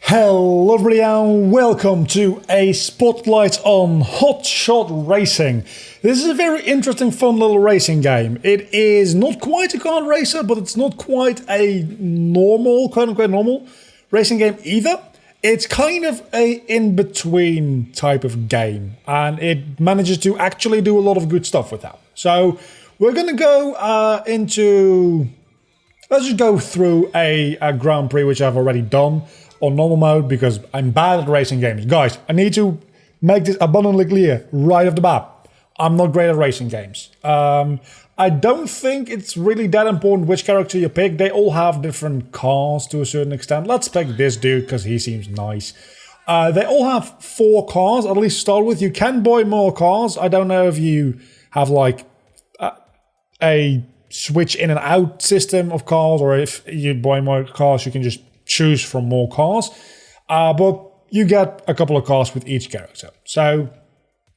Hello everybody and welcome to a spotlight on Hotshot Racing. This is a very interesting, fun little racing game. It is not quite a kart racer, but it's not quite a normal, quote-unquote normal racing game either. It's kind of a in-between type of game, and it manages to actually do a lot of good stuff with that. So we're going to go let's just go through a Grand Prix, which I've already done on normal mode because I'm bad at racing games. Guys, I need to make this abundantly clear right off the bat. I'm not great at racing games. I don't think it's really that important which character you pick. They all have different cars to a certain extent. Let's pick this dude because he seems nice. They all have 4 cars, at least to start with. You can buy more cars. I don't know if you have like a switch in and out system of cars, or if you buy more cars, you can just choose from more cars, but you get a couple of cars with each character. So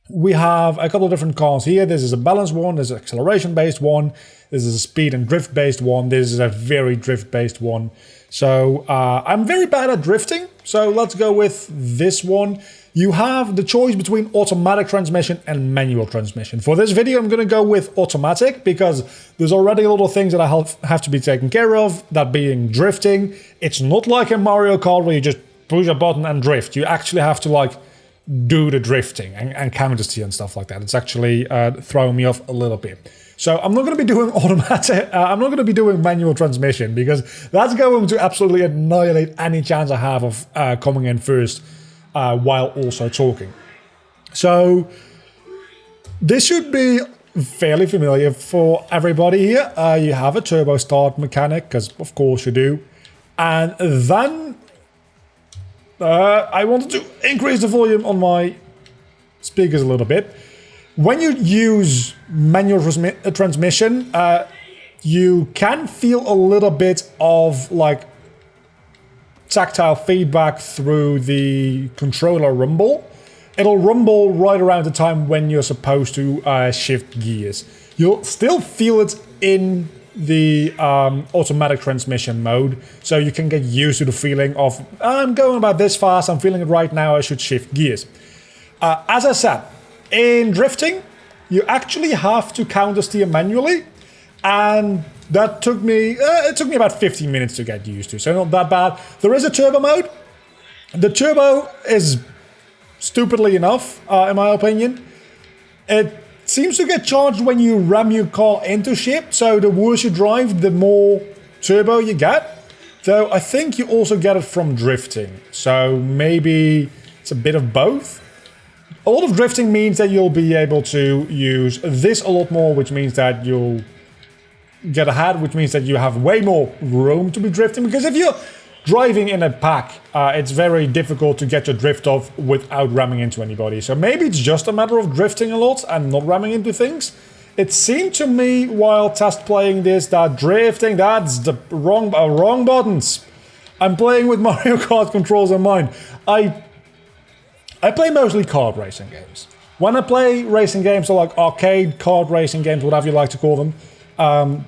we have a couple of different cars here. This is a balance one, this is an acceleration based one, this is a speed and drift based one, this is a very drift based one. So I'm very bad at drifting, so let's go with this one. You have the choice between automatic transmission and manual transmission. For this video, I'm going to go with automatic because there's already a lot of things that I have to be taken care of, that being drifting. It's not like a Mario Kart where you just push a button and drift. You actually have to like do the drifting and counter steer and stuff like that. It's actually throwing me off a little bit. So I'm not going to be doing automatic, I'm not going to be doing manual transmission because that's going to absolutely annihilate any chance I have of coming in first while also talking. So this should be fairly familiar for everybody here. You have a turbo start mechanic, because of course you do. And then I wanted to increase the volume on my speakers a little bit. When you use manual transmission, you can feel a little bit of like tactile feedback through the controller rumble. It'll rumble right around the time when you're supposed to shift gears. You'll still feel it in the automatic transmission mode, so you can get used to the feeling of, I'm going about this fast, I'm feeling it right now, I should shift gears. As I said, in drifting, you actually have to counter steer manually, and that took me, it took me about 15 minutes to get used to, so not that bad. There is a turbo mode. The turbo is stupidly enough, in my opinion. It seems to get charged when you ram your car into ship, so the worse you drive, the more turbo you get. Though I think you also get it from drifting, so maybe it's a bit of both. A lot of drifting means that you'll be able to use this a lot more, which means that you'll get ahead, which means that you have way more room to be drifting, because if you're driving in a pack, it's very difficult to get your drift off without ramming into anybody. So maybe it's just a matter of drifting a lot and not ramming into things. It seemed to me while test playing this that drifting, that's the wrong buttons. I'm playing with Mario Kart controls in mind. I play mostly kart racing games. When I play racing games, so like arcade kart racing games, whatever you like to call them,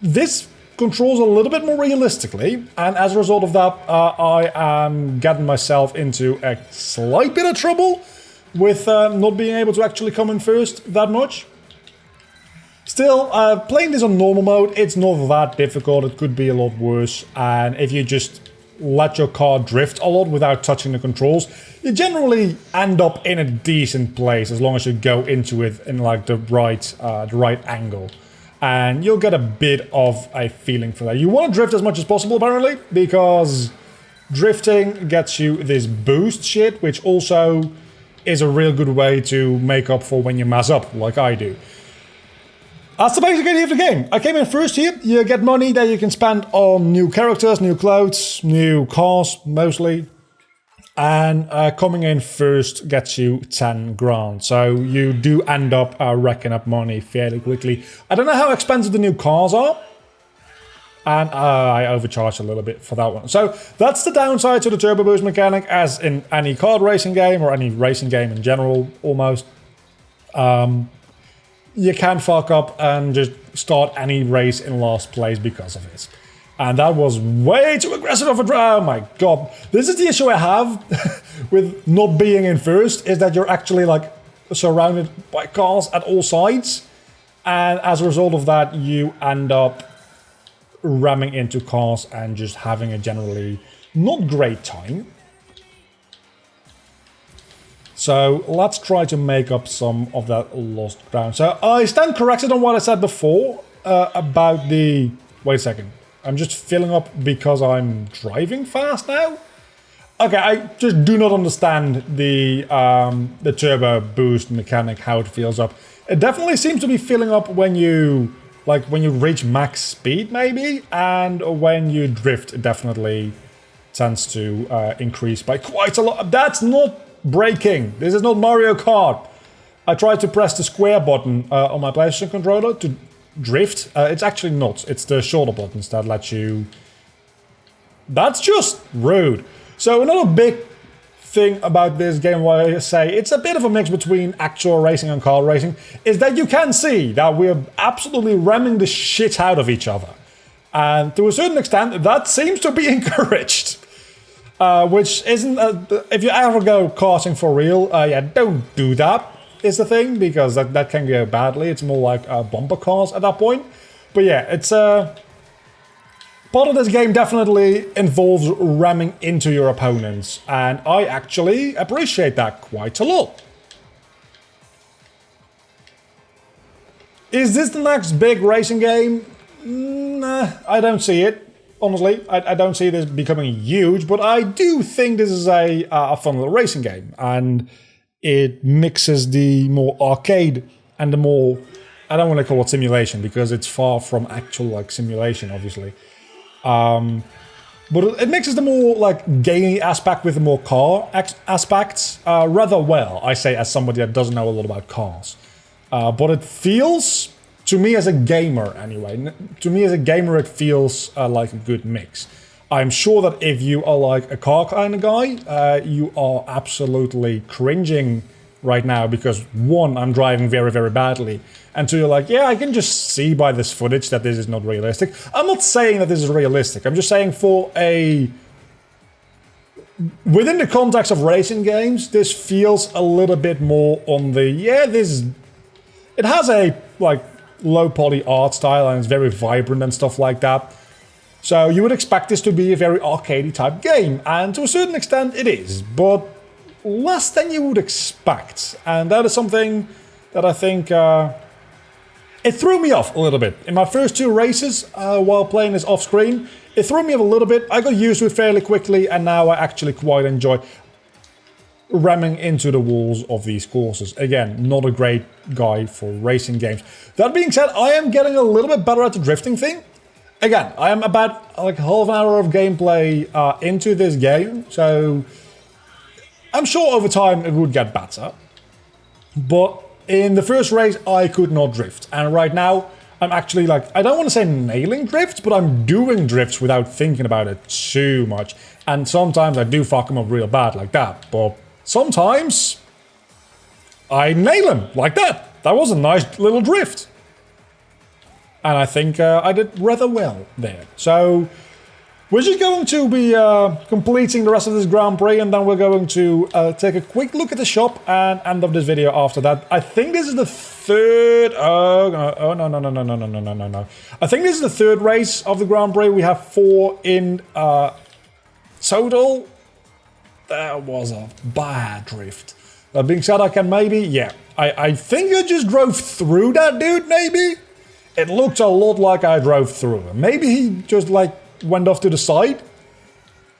this controls a little bit more realistically, and as a result of that, I am getting myself into a slight bit of trouble with not being able to actually come in first that much. Still, playing this on normal mode, it's not that difficult. It could be a lot worse, and if you just let your car drift a lot without touching the controls, you generally end up in a decent place as long as you go into it in like the right angle. And you'll get a bit of a feeling for that. You want to drift as much as possible, apparently, because drifting gets you this boost shit, which also is a real good way to make up for when you mess up, like I do. That's the basic idea of the game. I came in first here. You get money that you can spend on new characters, new clothes, new cars, mostly. And coming in first gets you 10 grand. So you do end up racking up money fairly quickly. I don't know how expensive the new cars are. And I overcharged a little bit for that one. So that's the downside to the turbo boost mechanic, as in any kart racing game or any racing game in general, almost. You can fuck up and just start any race in last place because of it. And that was way too aggressive of a drive. Oh my god. This is the issue I have with not being in first, is that you're actually like surrounded by cars at all sides. And as a result of that, you end up ramming into cars and just having a generally not great time. So let's try to make up some of that lost ground. So I stand corrected on what I said before about the... Wait a second. I'm just filling up because I'm driving fast now? Okay, I just do not understand the turbo boost mechanic, how it fills up. It definitely seems to be filling up when you reach max speed maybe, and when you drift it definitely tends to increase by quite a lot. That's not braking. This is not Mario Kart. I tried to press the square button on my PlayStation controller to drift. It's actually not. It's the shoulder buttons that let you... That's just rude. So another big thing about this game, why I say it's a bit of a mix between actual racing and car racing, is that you can see that we're absolutely ramming the shit out of each other. And to a certain extent, that seems to be encouraged. Which isn't... if you ever go karting for real, yeah, don't do that, is the thing, because that can go badly. It's more like bumper cars at that point. But yeah, it's... part of this game definitely involves ramming into your opponents, and I actually appreciate that quite a lot. Is this the next big racing game? Nah, I don't see it. Honestly, I don't see this becoming huge, but I do think this is a fun little racing game, and it mixes the more arcade and the more... I don't want to call it simulation, because it's far from actual like simulation, obviously. But it mixes the more like gaming aspect with the more car aspects rather well, I say, as somebody that doesn't know a lot about cars. But it feels, to me as a gamer anyway, it feels like a good mix. I'm sure that if you are like a car kind of guy, you are absolutely cringing right now because, one, I'm driving very, very badly, and two, you're like, yeah, I can just see by this footage that this is not realistic. I'm not saying that this is realistic. I'm just saying for a... within the context of racing games, this feels a little bit more on the... yeah, this... it has a, like, low-poly art style, and it's very vibrant and stuff like that. So you would expect this to be a very arcadey type game, and to a certain extent it is, but less than you would expect. And that is something that I think... it threw me off a little bit. In my first two races, while playing this off-screen, it threw me off a little bit. I got used to it fairly quickly, and now I actually quite enjoy ramming into the walls of these courses. Again, not a great guy for racing games. That being said, I am getting a little bit better at the drifting thing. Again, I am about like half an hour of gameplay into this game, so I'm sure over time it would get better. But in the first race, I could not drift. And right now, I'm actually like, I don't want to say nailing drifts, but I'm doing drifts without thinking about it too much. And sometimes I do fuck them up real bad like that. But sometimes I nail them like that. That was a nice little drift. And I think I did rather well there. So we're just going to be completing the rest of this Grand Prix, and then we're going to take a quick look at the shop and end up this video after that. I think this is the third... oh, no. I think this is the third race of the Grand Prix. We have 4 in total. That was a bad drift. That being said, I can maybe... yeah, I think I just drove through that dude, maybe? It looked a lot like I drove through him. Maybe he just, like, went off to the side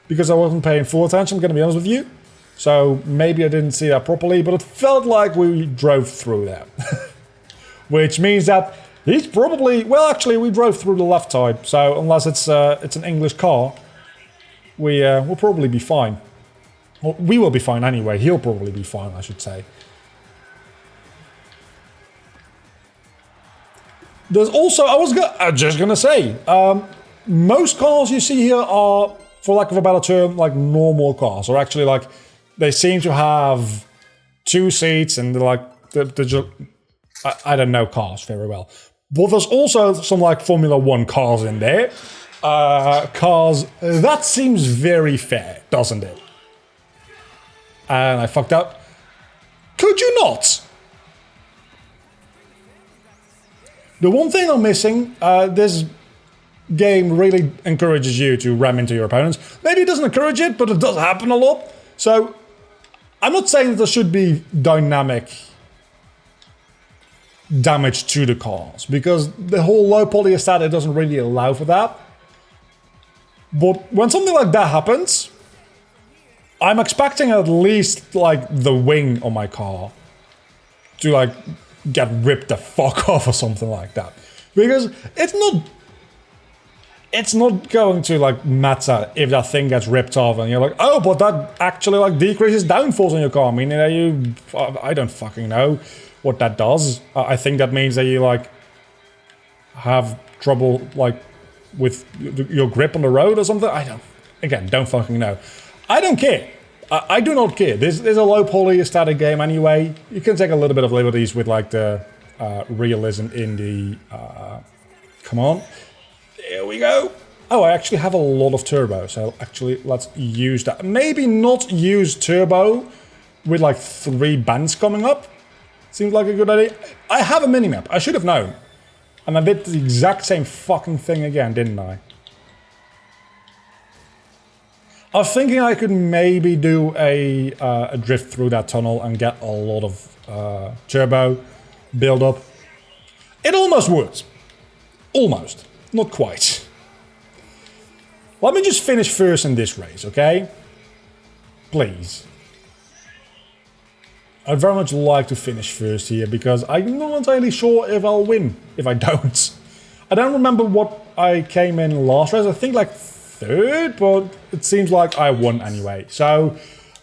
because I wasn't paying full attention, I'm going to be honest with you. So maybe I didn't see that properly, but it felt like we drove through that. Which means that he's probably... well, actually, we drove through the left side, so unless it's an English car, we'll probably be fine. Well, we will be fine anyway. He'll probably be fine, I should say. There's also... I was just going to say... most cars you see here are, for lack of a better term, like normal cars. Or actually, like, they seem to have 2 seats and they're like... they're just, I don't know cars very well. But there's also some, like, Formula 1 cars in there. Cars, that seems very fair, doesn't it? And I fucked up. Could you not? The one thing I'm missing, this game really encourages you to ram into your opponents. Maybe it doesn't encourage it, but it does happen a lot. So, I'm not saying that there should be dynamic damage to the cars, because the whole low poly aesthetic doesn't really allow for that. But when something like that happens, I'm expecting at least, like, the wing on my car to, like, get ripped the fuck off or something like that. Because it's not going to, like, matter if that thing gets ripped off and you're like, oh, but that actually, like, decreases downforce on your car. I mean, I don't fucking know what that does. I think that means that you, like, have trouble, like, with your grip on the road or something. Don't fucking know. I don't care. I do not care. This is a low poly static game anyway. You can take a little bit of liberties with, like, the realism in the... come on. There we go. Oh, I actually have a lot of turbo, so actually let's use that. Maybe not use turbo with, like, 3 bands coming up. Seems like a good idea. I have a minimap. I should have known. And I did the exact same fucking thing again, didn't I? I was thinking I could maybe do a drift through that tunnel and get a lot of turbo build up. It almost worked. Almost. Not quite. Let me just finish first in this race, okay? Please. I'd very much like to finish first here, because I'm not entirely sure if I'll win if I don't. I don't remember what I came in last race. I think like 3rd, but it seems like I won anyway. So,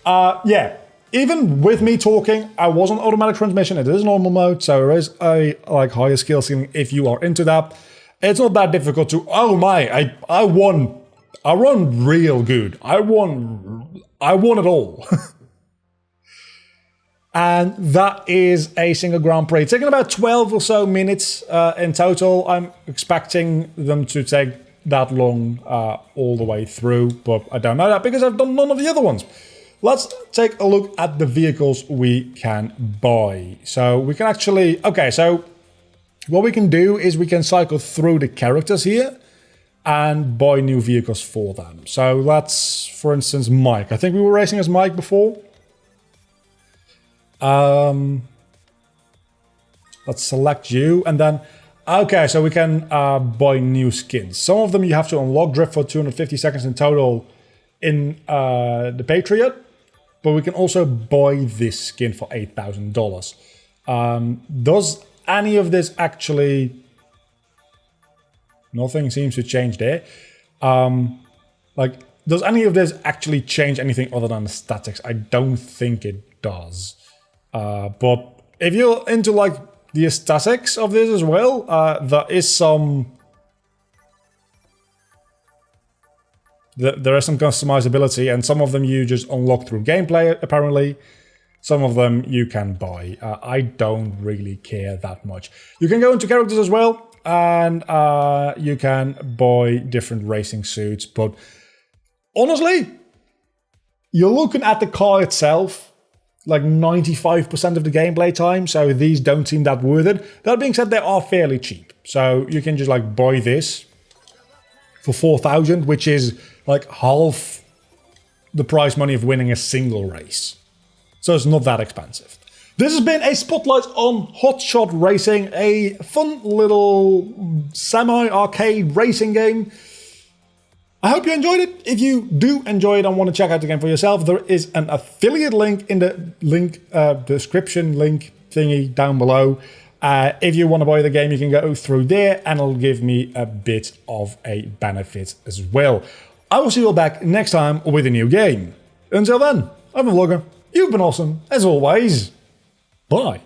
yeah. Even with me talking, I was on automatic transmission. It is normal mode, so there is a like higher skill ceiling if you are into that. It's not that difficult to... Oh my, I won. I won real good. I won it all. And that is a single Grand Prix. It's taking about 12 or so minutes in total. I'm expecting them to take that long all the way through, but I don't know that because I've done none of the other ones. Let's take a look at the vehicles we can buy. So we can actually... Okay, so what we can do is we can cycle through the characters here and buy new vehicles for them. So that's, for instance, Mike. I think we were racing as Mike before. Let's select you and then... Okay, so we can buy new skins. Some of them you have to unlock drift for 250 seconds in total in the Patriot. But we can also buy this skin for $8,000. Does any of this actually... Nothing seems to change there. Does any of this actually change anything other than the statics? I don't think it does. But if you're into like the aesthetics of this as well, there is some... There is some customizability, and some of them you just unlock through gameplay, apparently. Some of them you can buy. I don't really care that much. You can go into characters as well, and you can buy different racing suits. But honestly, you're looking at the car itself, like 95% of the gameplay time, so these don't seem that worth it. That being said, they are fairly cheap. So you can just like buy this for 4,000, which is like half the price money of winning a single race. So it's not that expensive. This has been a spotlight on Hotshot Racing, a fun little semi-arcade racing game. I hope you enjoyed it. If you do enjoy it and want to check out the game for yourself, there is an affiliate link in the description link thingy down below. If you want to buy the game, you can go through there and it'll give me a bit of a benefit as well. I will see you all back next time with a new game. Until then, I'm a vlogger. You've been awesome, as always. Bye.